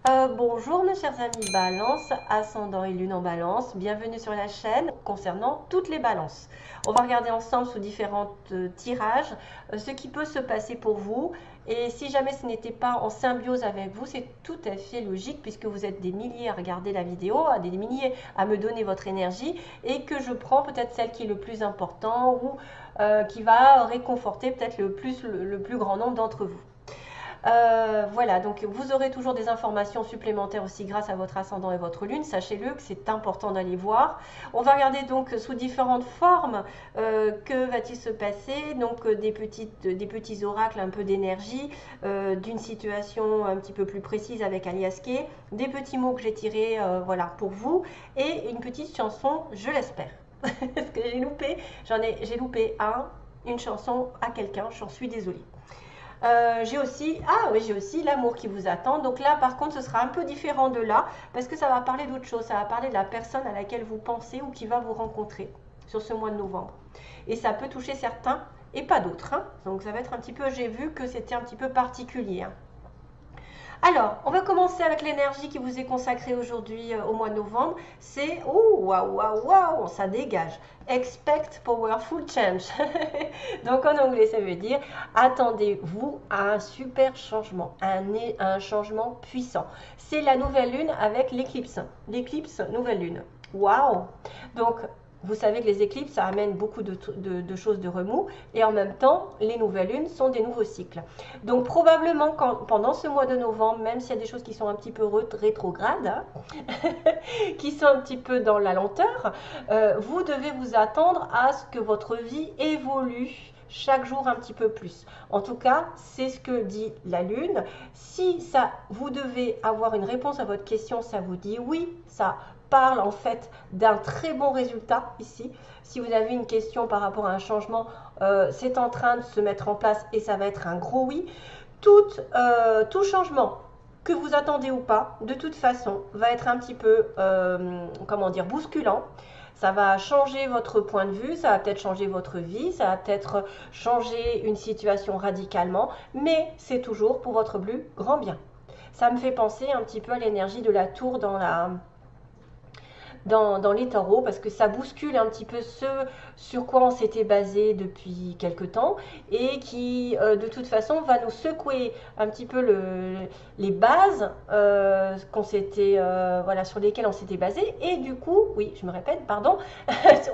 Bonjour mes chers amis Balance, ascendant et lune en Balance, bienvenue sur la chaîne concernant toutes les balances. On va regarder ensemble sous différents tirages ce qui peut se passer pour vous, et si jamais ce n'était pas en symbiose avec vous, c'est tout à fait logique puisque vous êtes des milliers à regarder la vidéo, des milliers à me donner votre énergie, et que je prends peut-être celle qui est le plus important ou qui va réconforter peut-être le plus grand nombre d'entre vous. Voilà, donc vous aurez toujours des informations supplémentaires aussi grâce à votre ascendant et votre lune. Sachez-le que c'est important d'aller voir. On va regarder donc sous différentes formes que va-t-il se passer. Donc des petits oracles, un peu d'énergie, d'une situation un petit peu plus précise avec Alias Kay, des petits mots que j'ai tirés voilà, pour vous, et une petite chanson, je l'espère. Parce que j'ai loupé une chanson à quelqu'un, j'en suis désolée. J'ai aussi l'amour qui vous attend. Donc là, par contre, ce sera un peu différent de là, parce que ça va parler d'autre chose. Ça va parler de la personne à laquelle vous pensez ou qui va vous rencontrer sur ce mois de novembre. Et ça peut toucher certains et pas d'autres. Hein. Donc ça va être un petit peu, j'ai vu que c'était un petit peu particulier. Hein. Alors, on va commencer avec l'énergie qui vous est consacrée aujourd'hui au mois de novembre. C'est, oh, waouh, waouh, waouh, ça dégage. Expect powerful change. Donc en anglais, ça veut dire attendez-vous à un super changement, un changement puissant. C'est la nouvelle lune avec l'éclipse. L'éclipse, nouvelle lune. Waouh! Donc, vous savez que les éclipses, ça amène beaucoup de choses de remous, et en même temps, les nouvelles lunes sont des nouveaux cycles. Donc probablement, pendant ce mois de novembre, même s'il y a des choses qui sont un petit peu rétrogrades, hein, qui sont un petit peu dans la lenteur, vous devez vous attendre à ce que votre vie évolue chaque jour un petit peu plus. En tout cas, c'est ce que dit la Lune. Si ça, vous devez avoir une réponse à votre question, ça vous dit oui, ça parle en fait d'un très bon résultat ici. Si vous avez une question par rapport à un changement, c'est en train de se mettre en place et ça va être un gros oui. Tout changement que vous attendez ou pas, de toute façon, va être un petit peu, comment dire, bousculant. Ça va changer votre point de vue, ça va peut-être changer votre vie, ça va peut-être changer une situation radicalement, mais c'est toujours pour votre plus grand bien. Ça me fait penser un petit peu à l'énergie de la tour dans les tarots, parce que ça bouscule un petit peu ce sur quoi on s'était basé depuis quelque temps, et qui de toute façon va nous secouer un petit peu les bases voilà, sur lesquelles on s'était basé, et du coup, oui, je me répète, pardon,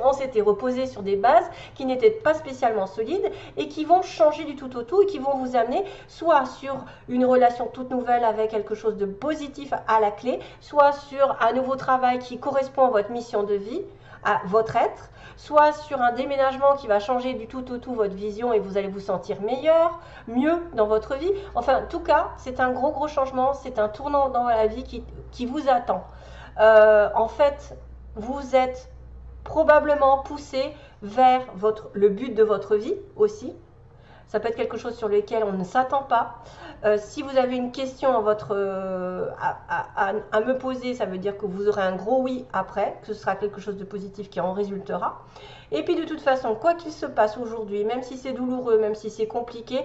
on s'était reposé sur des bases qui n'étaient pas spécialement solides et qui vont changer du tout au tout, et qui vont vous amener soit sur une relation toute nouvelle avec quelque chose de positif à la clé, soit sur un nouveau travail qui correspond à votre mission de vie, à votre être, soit sur un déménagement qui va changer du tout au tout votre vision et vous allez vous sentir meilleur, mieux dans votre vie. Enfin, en tout cas, c'est un gros changement, c'est un tournant dans la vie qui vous attend. En fait, vous êtes probablement poussé vers le but de votre vie aussi. Ça peut être quelque chose sur lequel on ne s'attend pas. Si vous avez une question à me poser, ça veut dire que vous aurez un gros oui après, que ce sera quelque chose de positif qui en résultera. Et puis de toute façon, quoi qu'il se passe aujourd'hui, même si c'est douloureux, même si c'est compliqué,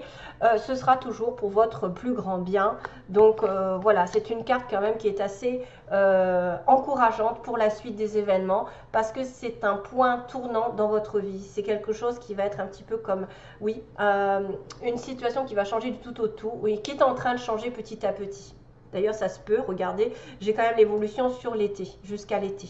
ce sera toujours pour votre plus grand bien. Donc voilà, c'est une carte quand même qui est assez encourageante pour la suite des événements, parce que c'est un point tournant dans votre vie. C'est quelque chose qui va être un petit peu comme, oui, une situation qui va changer du tout au tout, oui, qui est en train de changer petit à petit. D'ailleurs, ça se peut, regardez, j'ai quand même l'évolution sur l'été, jusqu'à l'été.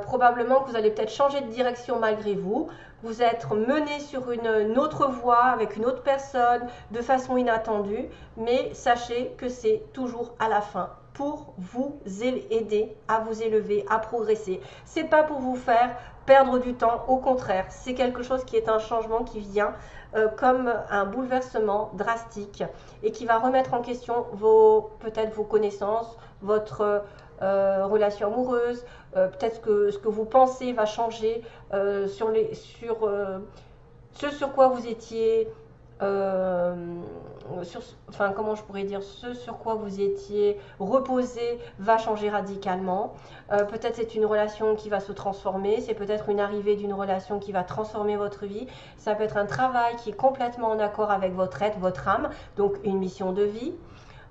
Probablement que vous allez peut-être changer de direction malgré vous, vous êtes mené sur une autre voie avec une autre personne de façon inattendue, mais sachez que c'est toujours à la fin pour vous aider à vous élever, à progresser. C'est pas pour vous faire perdre du temps, au contraire, c'est quelque chose qui est un changement qui vient comme un bouleversement drastique et qui va remettre en question peut-être vos connaissances, votre relation amoureuse, peut-être ce que vous pensez va changer ce sur quoi vous étiez enfin comment je pourrais dire, ce sur quoi vous étiez reposé va changer radicalement. Peut-être c'est une relation qui va se transformer, c'est peut-être une arrivée d'une relation qui va transformer votre vie, ça peut être un travail qui est complètement en accord avec votre être, votre âme, donc une mission de vie.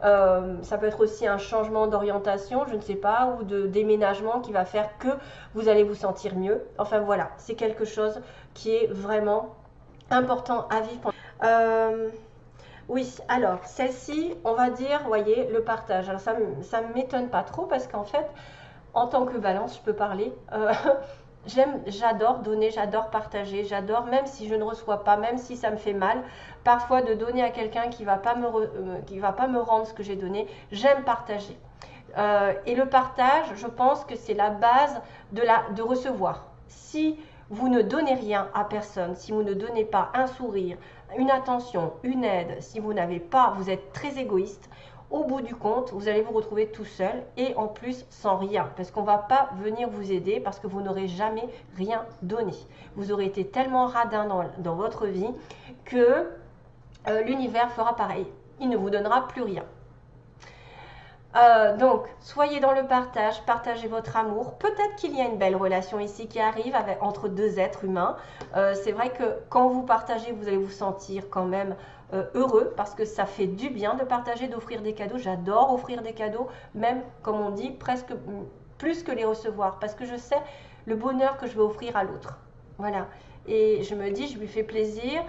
Ça peut être aussi un changement d'orientation, je ne sais pas, ou de déménagement qui va faire que vous allez vous sentir mieux. Enfin voilà, c'est quelque chose qui est vraiment important à vivre. Oui, alors celle-ci, on va dire, voyez, le partage. Alors ça ne m'étonne pas trop parce qu'en fait, en tant que balance, je peux parler. J'adore donner, j'adore partager, j'adore, même si je ne reçois pas, même si ça me fait mal, parfois de donner à quelqu'un qui va pas me rendre ce que j'ai donné. J'aime partager. Et le partage, je pense que c'est la base de recevoir. Si vous ne donnez rien à personne, si vous ne donnez pas un sourire, une attention, une aide, si vous n'avez pas, vous êtes très égoïste, au bout du compte, vous allez vous retrouver tout seul et en plus sans rien, parce qu'on ne va pas venir vous aider parce que vous n'aurez jamais rien donné. Vous aurez été tellement radin dans votre vie que l'univers fera pareil. Il ne vous donnera plus rien. Donc, soyez dans le partage, partagez votre amour. Peut-être qu'il y a une belle relation ici qui arrive entre deux êtres humains. C'est vrai que quand vous partagez, vous allez vous sentir quand même heureux parce que ça fait du bien de partager, d'offrir des cadeaux. J'adore offrir des cadeaux, même comme on dit, presque plus que les recevoir parce que je sais le bonheur que je vais offrir à l'autre. Voilà. Et je me dis, je lui fais plaisir.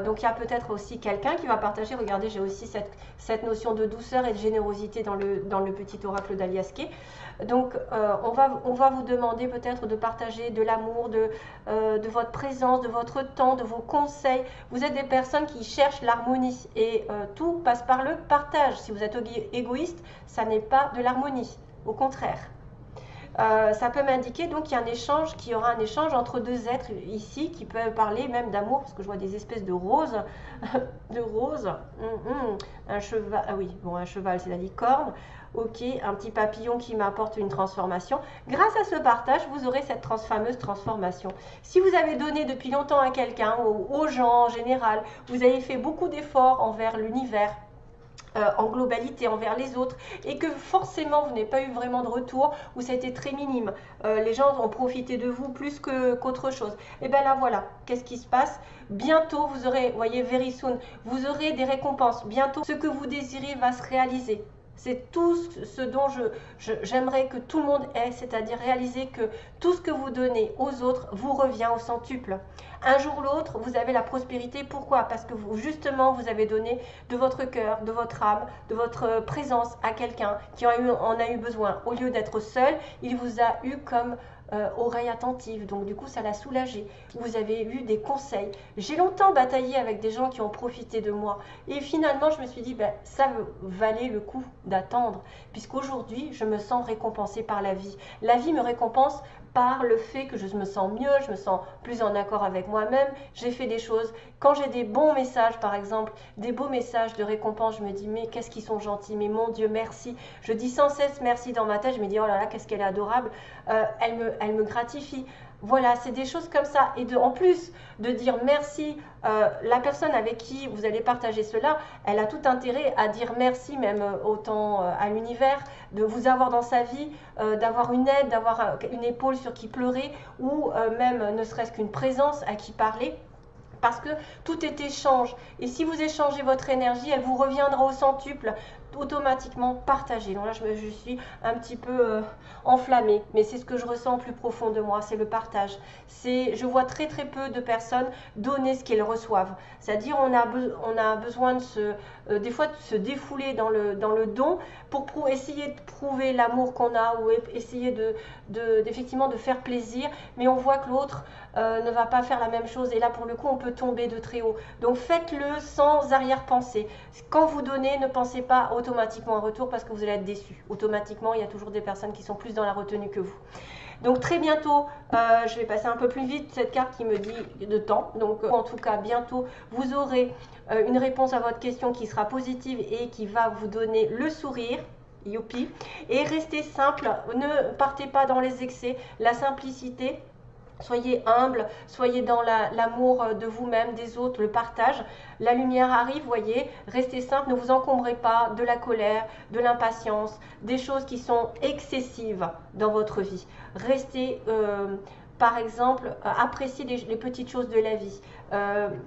Donc il y a peut-être aussi quelqu'un qui va partager. Regardez, j'ai aussi cette notion de douceur et de générosité dans le petit oracle d'Aliaské. Donc on va vous demander peut-être de partager de l'amour, de votre présence, de votre temps, de vos conseils. Vous êtes des personnes qui cherchent l'harmonie et tout passe par le partage. Si vous êtes égoïste, ça n'est pas de l'harmonie, au contraire. Ça peut m'indiquer donc qu'il y aura un échange entre deux êtres ici qui peuvent parler même d'amour, parce que je vois des espèces de roses, un cheval, ah oui, bon, un cheval c'est la licorne, ok, un petit papillon qui m'apporte une transformation. Grâce à ce partage, vous aurez cette fameuse transformation. Si vous avez donné depuis longtemps à quelqu'un, aux gens en général, vous avez fait beaucoup d'efforts envers l'univers, en globalité envers les autres et que forcément vous n'avez pas eu vraiment de retour ou ça a été très minime, les gens ont profité de vous plus qu'autre chose, et bien là voilà, qu'est-ce qui se passe? Bientôt vous aurez, voyez, very soon, vous aurez des récompenses, bientôt ce que vous désirez va se réaliser. C'est tout ce dont j'aimerais que tout le monde ait, c'est-à-dire réaliser que tout ce que vous donnez aux autres vous revient au centuple. Un jour ou l'autre, vous avez la prospérité. Pourquoi? Parce que justement, vous avez donné de votre cœur, de votre âme, de votre présence à quelqu'un qui en a eu besoin. Au lieu d'être seul, il vous a eu comme oreille attentive, donc du coup ça l'a soulagé. Vous avez eu des conseils. J'ai longtemps bataillé avec des gens qui ont profité de moi et finalement je me suis dit ben, ça valait le coup d'attendre puisqu'aujourd'hui je me sens récompensée par la vie. La vie me récompense par le fait que je me sens mieux, je me sens plus en accord avec moi-même, j'ai fait des choses. Quand j'ai des bons messages, par exemple, des beaux messages de récompense, je me dis mais qu'est-ce qu'ils sont gentils, mais mon Dieu, merci. Je dis sans cesse merci dans ma tête, je me dis oh là là, qu'est-ce qu'elle est adorable, elle me gratifie. Voilà, c'est des choses comme ça. Et en plus de dire merci, la personne avec qui vous allez partager cela, elle a tout intérêt à dire merci même autant à l'univers, de vous avoir dans sa vie, d'avoir une aide, d'avoir une épaule sur qui pleurer ou même ne serait-ce qu'une présence à qui parler. Parce que tout est échange. Et si vous échangez votre énergie, elle vous reviendra au centuple, automatiquement partagée. Donc là, je suis un petit peu enflammée, mais c'est ce que je ressens au plus profond de moi, c'est le partage. Je vois très très peu de personnes donner ce qu'elles reçoivent. C'est-à-dire on a besoin des fois de se défouler dans le don pour essayer de prouver l'amour qu'on a ou essayer effectivement de faire plaisir, mais on voit que l'autre ne va pas faire la même chose et là pour le coup on peut tomber de très haut. Donc faites-le sans arrière-pensée. Quand vous donnez, ne pensez pas automatiquement en retour parce que vous allez être déçu. Automatiquement, il y a toujours des personnes qui sont plus dans la retenue que vous. Donc très bientôt, je vais passer un peu plus vite cette carte qui me dit de temps. Donc en tout cas, bientôt, vous aurez une réponse à votre question qui sera positive et qui va vous donner le sourire. Youpi. Et restez simple, ne partez pas dans les excès, la simplicité. Soyez humble, soyez dans l'amour de vous-même, des autres, le partage. La lumière arrive, voyez, restez simple, ne vous encombrez pas de la colère, de l'impatience, des choses qui sont excessives dans votre vie. Restez, par exemple, appréciez les petites choses de la vie,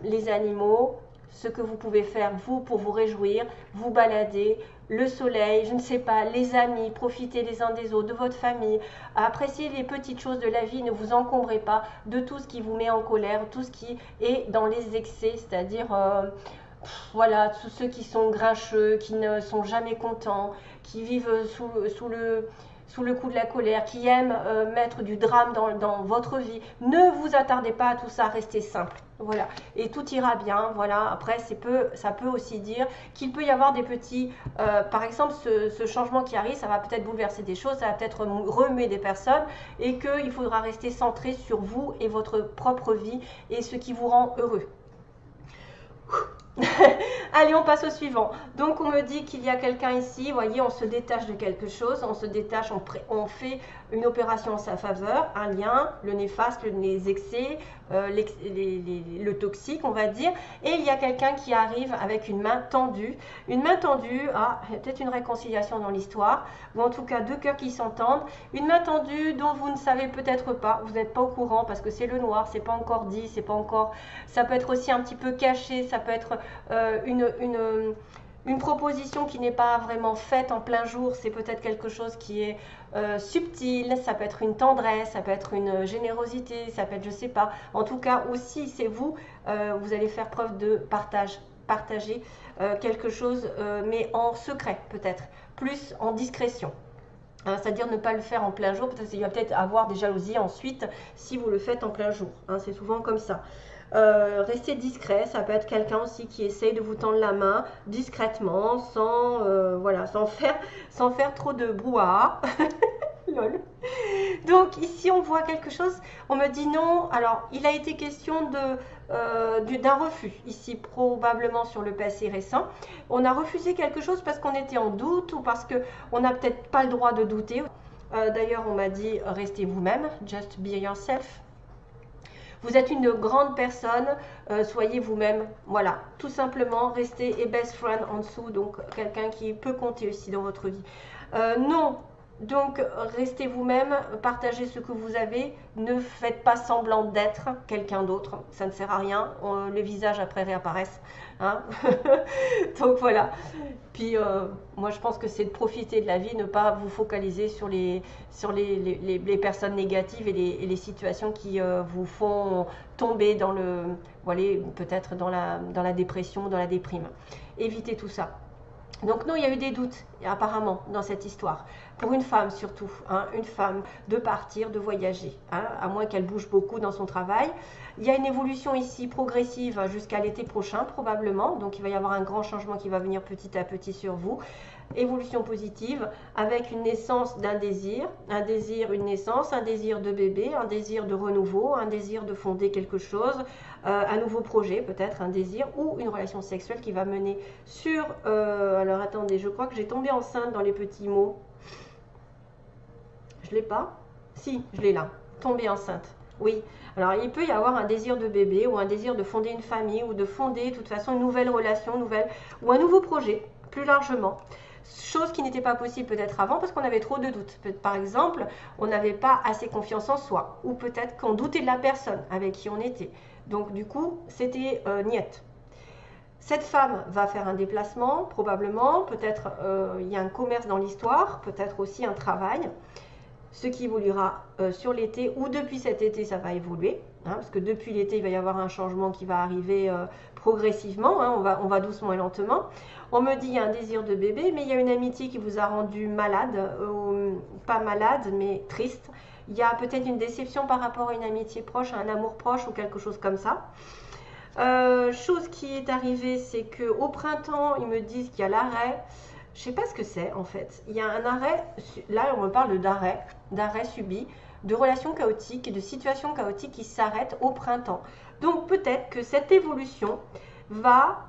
les animaux, ce que vous pouvez faire, vous, pour vous réjouir, vous balader, le soleil, je ne sais pas, les amis, profitez les uns des autres, de votre famille, appréciez les petites choses de la vie, ne vous encombrez pas de tout ce qui vous met en colère, tout ce qui est dans les excès, c'est-à-dire voilà, tous ceux qui sont grincheux, qui ne sont jamais contents, qui vivent sous le coup de la colère, qui aiment mettre du drame dans votre vie. Ne vous attardez pas à tout ça, restez simple. Voilà, et tout ira bien. Voilà, après, ça peut aussi dire qu'il peut y avoir des petits, par exemple, ce changement qui arrive, ça va peut-être bouleverser des choses, ça va peut-être remuer des personnes, et qu'il faudra rester centré sur vous et votre propre vie et ce qui vous rend heureux. Allez, on passe au suivant. Donc, on me dit qu'il y a quelqu'un ici. Vous voyez, on se détache de quelque chose. On se détache, on fait une opération en sa faveur, un lien, le néfaste, les excès, le toxique, on va dire. Et il y a quelqu'un qui arrive avec une main tendue. Une main tendue, il y a peut-être une réconciliation dans l'histoire, ou en tout cas deux cœurs qui s'entendent. Une main tendue dont vous ne savez peut-être pas, vous n'êtes pas au courant parce que c'est le noir, c'est pas encore dit, c'est pas encore. Ça peut être aussi un petit peu caché, ça peut être une proposition qui n'est pas vraiment faite en plein jour, c'est peut-être quelque chose qui est subtil, ça peut être une tendresse, ça peut être une générosité, ça peut être je sais pas. En tout cas aussi c'est vous, vous allez faire preuve de partager quelque chose, mais en secret peut-être, plus en discrétion. Hein, c'est-à-dire ne pas le faire en plein jour, parce qu'il va peut-être avoir des jalousies ensuite si vous le faites en plein jour. Hein, c'est souvent comme ça. Restez discret, ça peut être quelqu'un aussi qui essaye de vous tendre la main discrètement, voilà, sans faire trop de brouhaha. Lol. Donc ici on voit quelque chose, on me dit non, alors il a été question d'un refus, ici probablement sur le passé récent. On a refusé quelque chose parce qu'on était en doute ou parce qu'on n'a peut-être pas le droit de douter. D'ailleurs on m'a dit restez vous-même, just be yourself. Vous êtes une grande personne, soyez vous-même, voilà, tout simplement, restez et best friend en dessous, donc quelqu'un qui peut compter aussi dans votre vie. Non, donc restez vous-même, partagez ce que vous avez, ne faites pas semblant d'être quelqu'un d'autre, ça ne sert à rien, les visages après réapparaissent. Hein. Donc voilà, puis moi je pense que c'est de profiter de la vie, ne pas vous focaliser sur les personnes négatives et les situations qui vous font tomber dans peut-être dans la dépression, dans la déprime. Évitez tout ça. Donc non, il y a eu des doutes apparemment dans cette histoire. Pour une femme surtout, hein, une femme de partir, de voyager, hein, à moins qu'elle bouge beaucoup dans son travail. Il y a une évolution ici progressive jusqu'à l'été prochain probablement, donc il va y avoir un grand changement qui va venir petit à petit sur vous. Évolution positive avec une naissance d'un désir, une naissance, un désir de bébé, un désir de renouveau, un désir de fonder quelque chose, un nouveau projet peut-être, un désir ou une relation sexuelle qui va mener sur... alors attendez, je crois que j'ai tombé enceinte dans les petits mots. Je l'ai pas? Si, je l'ai là. Tomber enceinte. Oui. Alors, il peut y avoir un désir de bébé ou un désir de fonder une famille ou de fonder, de toute façon, une nouvelle relation, ou un nouveau projet, plus largement. Chose qui n'était pas possible peut-être avant parce qu'on avait trop de doutes. Par exemple, on n'avait pas assez confiance en soi ou peut-être qu'on doutait de la personne avec qui on était. Donc, du coup, c'était niette. Cette femme va faire un déplacement, probablement. Peut-être il y a un commerce dans l'histoire, peut-être aussi un travail. Ce qui évoluera sur l'été ou depuis cet été, ça va évoluer. Hein, parce que depuis l'été, il va y avoir un changement qui va arriver progressivement. Hein, on va doucement et lentement. On me dit qu'il y a un désir de bébé, mais il y a une amitié qui vous a rendu malade, pas malade, mais triste. Il y a peut-être une déception par rapport à une amitié proche, à un amour proche ou quelque chose comme ça. Chose qui est arrivée, c'est qu'au printemps, ils me disent qu'il y a l'arrêt. Je ne sais pas ce que c'est en fait. Il y a un arrêt, là on me parle d'arrêt subi, de relations chaotiques et de situations chaotiques qui s'arrêtent au printemps. Donc peut-être que cette évolution va...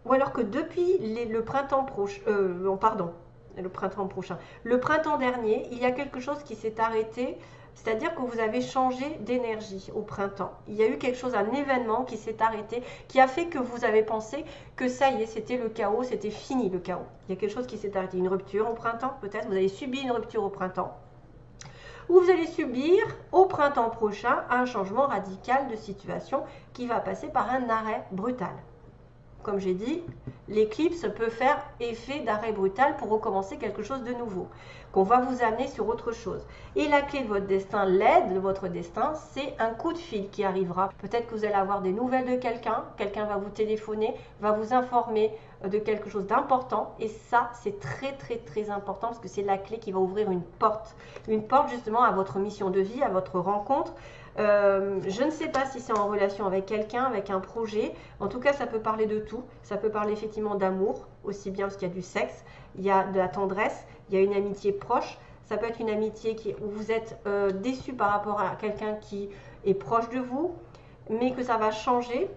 ou alors que depuis le printemps prochain... le printemps dernier, il y a quelque chose qui s'est arrêté. C'est-à-dire que vous avez changé d'énergie au printemps. Il y a eu quelque chose, un événement qui s'est arrêté, qui a fait que vous avez pensé que ça y est, c'était le chaos, c'était fini le chaos. Il y a quelque chose qui s'est arrêté, une rupture au printemps peut-être, vous avez subi une rupture au printemps. ou vous allez subir au printemps prochain un changement radical de situation qui va passer par un arrêt brutal. Comme j'ai dit, l'éclipse peut faire effet d'arrêt brutal pour recommencer quelque chose de nouveau, qu'on va vous amener sur autre chose. Et la clé de votre destin, l'aide de votre destin, c'est un coup de fil qui arrivera. Peut-être que vous allez avoir des nouvelles de quelqu'un, quelqu'un va vous téléphoner, va vous informer de quelque chose d'important. Et ça, c'est très très très important parce que c'est la clé qui va ouvrir une porte justement à votre mission de vie, à votre rencontre. Je ne sais pas si c'est en relation avec quelqu'un, avec un projet. En tout cas, ça peut parler de tout. Ça peut parler effectivement d'amour, aussi bien parce qu'il y a du sexe, il y a de la tendresse, il y a une amitié proche. Ça peut être une amitié où vous êtes déçu par rapport à quelqu'un qui est proche de vous, mais que ça va changer,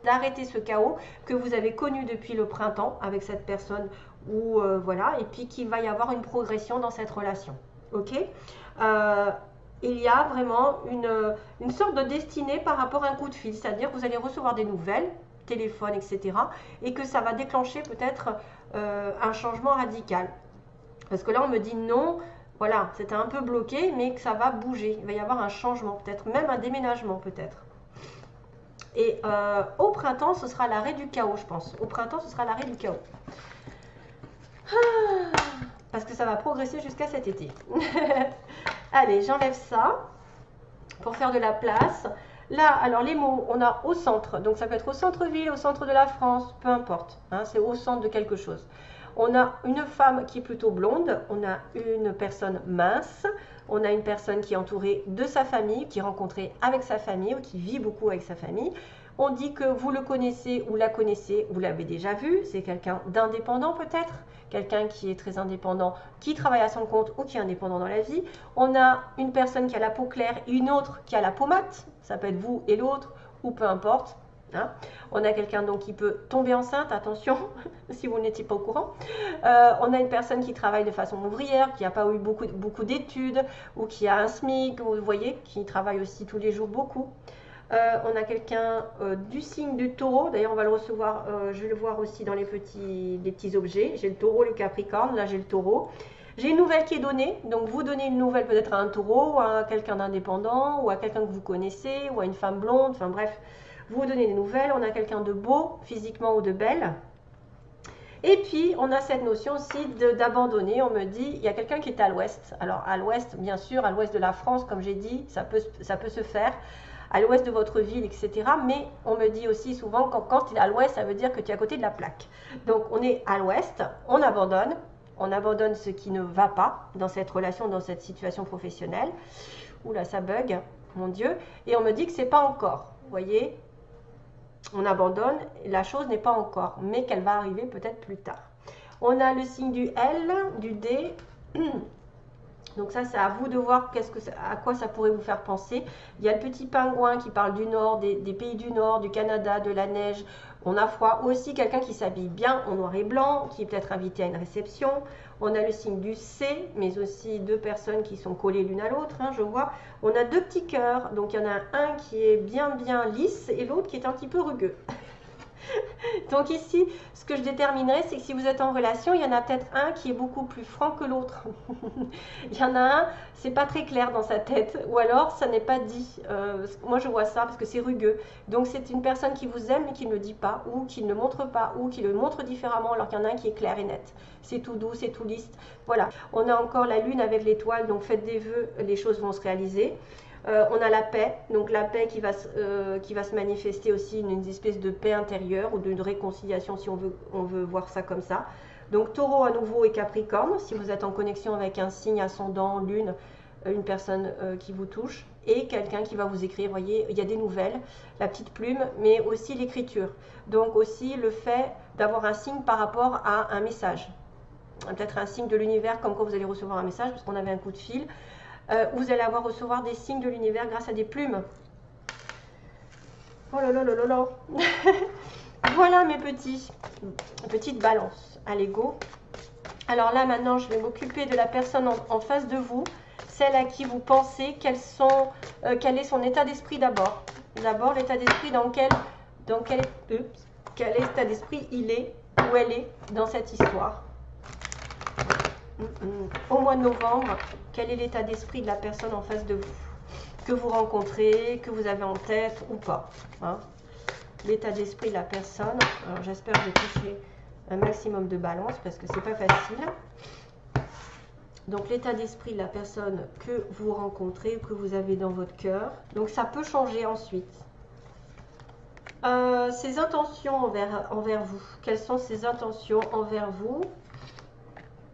d'arrêter ce chaos que vous avez connu depuis le printemps avec cette personne, ou voilà, et puis qu'il va y avoir une progression dans cette relation. Ok, il y a vraiment une sorte de destinée par rapport à un coup de fil, c'est-à-dire que vous allez recevoir des nouvelles, téléphone, etc. et que ça va déclencher peut-être un changement radical. Parce que là, on me dit non, voilà, c'était un peu bloqué, mais que ça va bouger. Il va y avoir un changement, peut-être même un déménagement, peut-être. Et au printemps, ce sera l'arrêt du chaos, je pense. Au printemps, ce sera l'arrêt du chaos. Parce que ça va progresser jusqu'à cet été. Allez, j'enlève ça pour faire de la place. Là, alors les mots, on a au centre. Donc ça peut être au centre-ville, au centre de la France, peu importe. Hein, c'est au centre de quelque chose. On a une femme qui est plutôt blonde. On a une personne mince. On a une personne qui est entourée de sa famille, qui est rencontrée avec sa famille ou qui vit beaucoup avec sa famille. On dit que vous le connaissez ou la connaissez, vous l'avez déjà vu. C'est quelqu'un d'indépendant peut-être. Quelqu'un qui est très indépendant, qui travaille à son compte ou qui est indépendant dans la vie. On a une personne qui a la peau claire et une autre qui a la peau mate. Ça peut être vous et l'autre, ou peu importe. Hein. On a quelqu'un donc qui peut tomber enceinte, attention, si vous n'étiez pas au courant. On a une personne qui travaille de façon ouvrière, qui n'a pas eu beaucoup d'études, ou qui a un SMIC, vous voyez, qui travaille aussi tous les jours beaucoup. On a quelqu'un du signe du taureau, d'ailleurs on va le recevoir, je vais le voir aussi dans les petits objets. J'ai le taureau, le capricorne, là j'ai le taureau. J'ai une nouvelle qui est donnée, donc vous donnez une nouvelle peut-être à un taureau, à quelqu'un d'indépendant, ou à quelqu'un que vous connaissez, ou à une femme blonde, enfin bref, vous donnez des nouvelles. On a quelqu'un de beau, physiquement ou de belle. Et puis, on a cette notion aussi d'abandonner. On me dit, il y a quelqu'un qui est à l'ouest. Alors, à l'ouest, bien sûr, à l'ouest de la France, comme j'ai dit, ça peut se faire. À l'ouest de votre ville, etc. Mais on me dit aussi souvent, quand tu es à l'ouest, ça veut dire que tu es à côté de la plaque. Donc, on est à l'ouest, on abandonne ce qui ne va pas dans cette relation, dans cette situation professionnelle. Oula, ça bug, mon Dieu. Et on me dit que c'est pas encore. Vous voyez, on abandonne, la chose n'est pas encore, mais qu'elle va arriver peut-être plus tard. On a le signe du L, du D. Donc ça, c'est à vous de voir à quoi ça pourrait vous faire penser. Il y a le petit pingouin qui parle du nord, des pays du nord, du Canada, de la neige. On a froid. Aussi quelqu'un qui s'habille bien en noir et blanc, qui est peut-être invité à une réception. On a le signe du C, mais aussi deux personnes qui sont collées l'une à l'autre, hein, je vois. On a deux petits cœurs. Donc il y en a un qui est bien lisse et l'autre qui est un petit peu rugueux. Donc ici, ce que je déterminerai, c'est que si vous êtes en relation, il y en a peut-être un qui est beaucoup plus franc que l'autre. Il y en a un, c'est pas très clair dans sa tête, ou alors ça n'est pas dit. Moi je vois ça parce que c'est rugueux. Donc c'est une personne qui vous aime mais qui ne le dit pas, ou qui ne le montre pas, ou qui le montre différemment, alors qu'il y en a un qui est clair et net. C'est tout doux, c'est tout lisse. Voilà. On a encore la lune avec l'étoile, donc faites des vœux, les choses vont se réaliser. On a la paix, donc la paix qui va se manifester aussi, une espèce de paix intérieure ou d'une réconciliation si on veut voir ça comme ça. Donc taureau à nouveau et capricorne, si vous êtes en connexion avec un signe ascendant, lune, une personne qui vous touche et quelqu'un qui va vous écrire, vous voyez, il y a des nouvelles, la petite plume, mais aussi l'écriture. Donc aussi le fait d'avoir un signe par rapport à un message. Peut-être un signe de l'univers comme quand vous allez recevoir un message, parce qu'on avait un coup de fil. Vous allez recevoir des signes de l'univers grâce à des plumes. Oh là là là là là. Voilà mes petites balances. Allez, go. Alors là, maintenant, je vais m'occuper de la personne en face de vous. Celle à qui vous pensez quel est son état d'esprit d'abord. D'abord, l'état d'esprit quel état d'esprit il est ou elle est dans cette histoire. Au mois de novembre, quel est l'état d'esprit de la personne en face de vous? Que vous rencontrez, que vous avez en tête ou pas, hein? L'état d'esprit de la personne. Alors j'espère que j'ai touché un maximum de balance parce que c'est pas facile. Donc l'état d'esprit de la personne que vous rencontrez, que vous avez dans votre cœur. Donc ça peut changer ensuite. Ses intentions envers vous. Quelles sont ses intentions envers vous?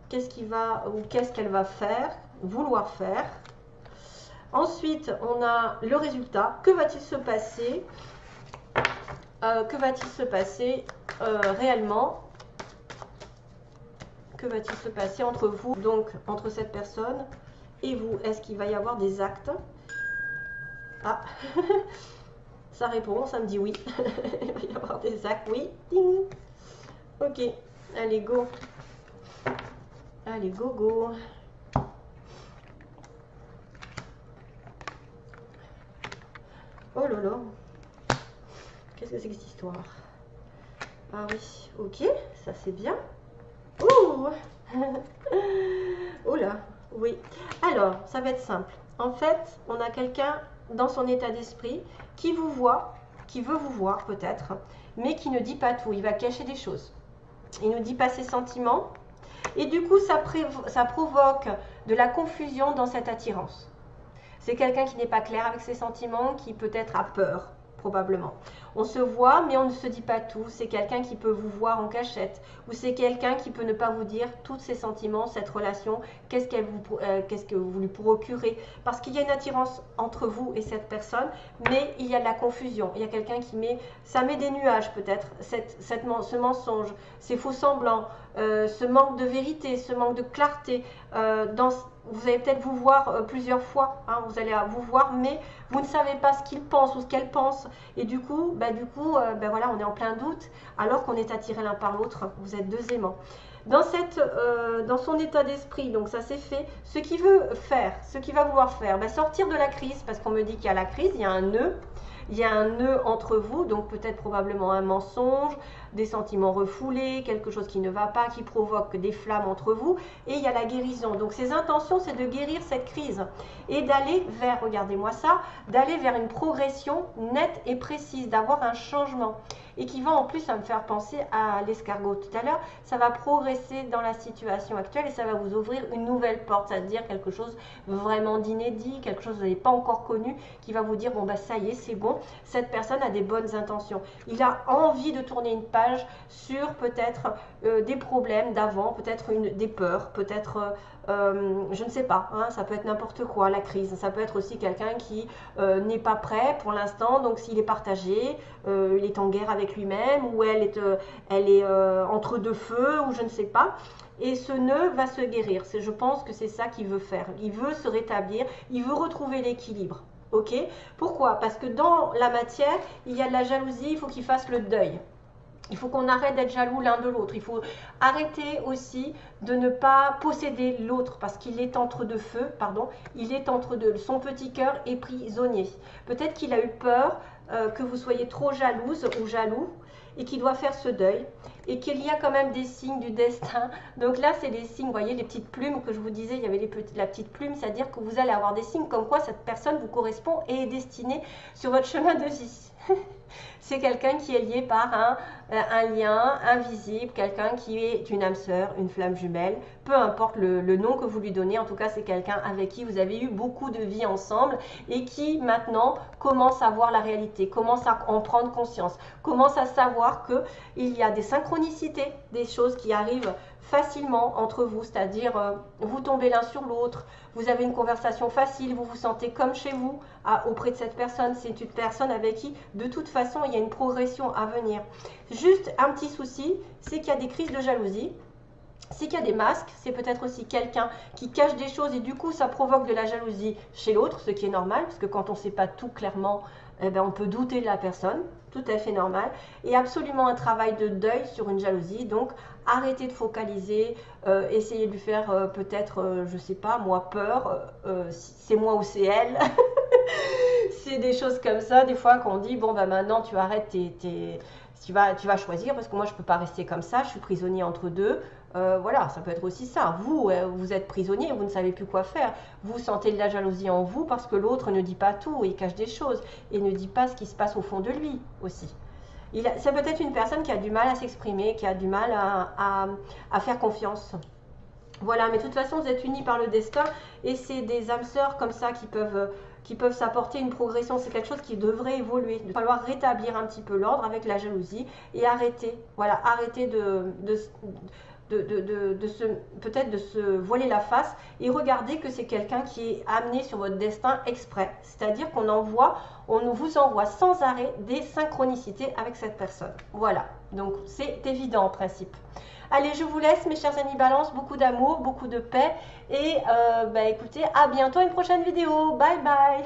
Qu'est-ce qu'il va ou qu'est-ce qu'elle va faire, vouloir faire? Ensuite, on a le résultat. Que va-t-il se passer? Que va-t-il se passer réellement? Que va-t-il se passer entre vous, donc entre cette personne et vous? Est-ce qu'il va y avoir des actes? Ah, ça répond, ça me dit oui. Il va y avoir des actes, oui. Ding. Ok, allez, go. Allez, go, go. Oh là là. Qu'est-ce que c'est que cette histoire? Ah oui, ok, ça c'est bien. Ouh. Oh là, oui. Alors, ça va être simple. En fait, on a quelqu'un dans son état d'esprit qui vous voit, qui veut vous voir peut-être, mais qui ne dit pas tout. Il va cacher des choses. Il ne dit pas ses sentiments. Et du coup, ça provoque de la confusion dans cette attirance. C'est quelqu'un qui n'est pas clair avec ses sentiments, qui peut-être a peur, probablement. On se voit, mais on ne se dit pas tout. C'est quelqu'un qui peut vous voir en cachette, ou c'est quelqu'un qui peut ne pas vous dire tous ses sentiments, cette relation, qu'est-ce que vous lui procurez. Parce qu'il y a une attirance entre vous et cette personne, mais il y a de la confusion. Il y a quelqu'un qui ça met des nuages peut-être, ce mensonge, ces faux semblants, ce manque de vérité, ce manque de clarté. Vous allez peut-être vous voir plusieurs fois, hein, vous allez vous voir, mais vous ne savez pas ce qu'il pense ou ce qu'elle pense. Et du coup, voilà, on est en plein doute, alors qu'on est attirés l'un par l'autre. Vous êtes deux aimants. Dans son état d'esprit, donc ça c'est fait. Ce qu'il veut faire, ce qu'il va vouloir faire, sortir de la crise, parce qu'on me dit qu'il y a la crise, il y a un nœud. Il y a un nœud entre vous, donc peut-être probablement un mensonge, des sentiments refoulés, quelque chose qui ne va pas, qui provoque des flammes entre vous. Et il y a la guérison. Donc ses intentions, c'est de guérir cette crise et d'aller vers, regardez-moi ça, d'aller vers une progression nette et précise, d'avoir un changement. Et qui va en plus me faire penser à l'escargot tout à l'heure, ça va progresser dans la situation actuelle et ça va vous ouvrir une nouvelle porte, c'est-à-dire quelque chose vraiment d'inédit, quelque chose que vous n'avez pas encore connu, qui va vous dire, bon ça y est, c'est bon, cette personne a des bonnes intentions. Il a envie de tourner une page sur peut-être des problèmes d'avant, peut-être des peurs, peut-être, je ne sais pas, hein, ça peut être n'importe quoi, la crise. Ça peut être aussi quelqu'un qui n'est pas prêt pour l'instant, donc s'il est partagé, il est en guerre avec lui-même, ou elle est entre deux feux, ou je ne sais pas. Et ce nœud va se guérir. Je pense que c'est ça qu'il veut faire. Il veut se rétablir, il veut retrouver l'équilibre. Ok? Pourquoi? Parce que dans la matière, il y a de la jalousie, il faut qu'il fasse le deuil. Il faut qu'on arrête d'être jaloux l'un de l'autre. Il faut arrêter aussi de ne pas posséder l'autre parce qu'il est entre deux feux, pardon, il est entre deux. Son petit cœur est prisonnier. Peut-être qu'il a eu peur que vous soyez trop jalouse ou jaloux et qu'il doit faire ce deuil et qu'il y a quand même des signes du destin. Donc là, c'est des signes, vous voyez, les petites plumes que je vous disais, il y avait la petite plume, c'est-à-dire que vous allez avoir des signes comme quoi cette personne vous correspond et est destinée sur votre chemin de vie. C'est quelqu'un qui est lié par un lien invisible, quelqu'un qui est une âme sœur, une flamme jumelle, peu importe le nom que vous lui donnez, en tout cas c'est quelqu'un avec qui vous avez eu beaucoup de vie ensemble et qui maintenant commence à voir la réalité, commence à en prendre conscience, commence à savoir qu'il y a des synchronicités, des choses qui arrivent facilement entre vous, c'est-à-dire vous tombez l'un sur l'autre, vous avez une conversation facile, vous vous sentez comme chez vous auprès de cette personne, c'est une personne avec qui de toute façon il y a une progression à venir. Juste un petit souci, c'est qu'il y a des crises de jalousie, c'est qu'il y a des masques, c'est peut-être aussi quelqu'un qui cache des choses et du coup ça provoque de la jalousie chez l'autre, ce qui est normal, parce que quand on ne sait pas tout clairement, on peut douter de la personne, tout à fait normal, et absolument un travail de deuil sur une jalousie, donc arrêtez de focaliser, essayez de lui faire peut-être, je sais pas, moi peur, c'est moi ou c'est elle, c'est des choses comme ça, des fois qu'on dit, bon maintenant tu arrêtes tu vas choisir, parce que moi je peux pas rester comme ça, je suis prisonnier entre deux. Voilà, ça peut être aussi ça. Vous, vous êtes prisonnier, vous ne savez plus quoi faire. Vous sentez de la jalousie en vous parce que l'autre ne dit pas tout, il cache des choses et ne dit pas ce qui se passe au fond de lui aussi. C'est peut-être une personne qui a du mal à s'exprimer, qui a du mal à faire confiance. Voilà, mais de toute façon, vous êtes unis par le destin et c'est des âmes sœurs comme ça qui peuvent s'apporter une progression. C'est quelque chose qui devrait évoluer. Il va falloir rétablir un petit peu l'ordre avec la jalousie et arrêter, voilà, arrêter peut-être de se voiler la face et regarder que c'est quelqu'un qui est amené sur votre destin exprès. C'est-à-dire on vous envoie sans arrêt des synchronicités avec cette personne. Voilà, donc c'est évident en principe. Allez, je vous laisse mes chers amis Balance, beaucoup d'amour, beaucoup de paix et écoutez, à bientôt, une prochaine vidéo. Bye bye.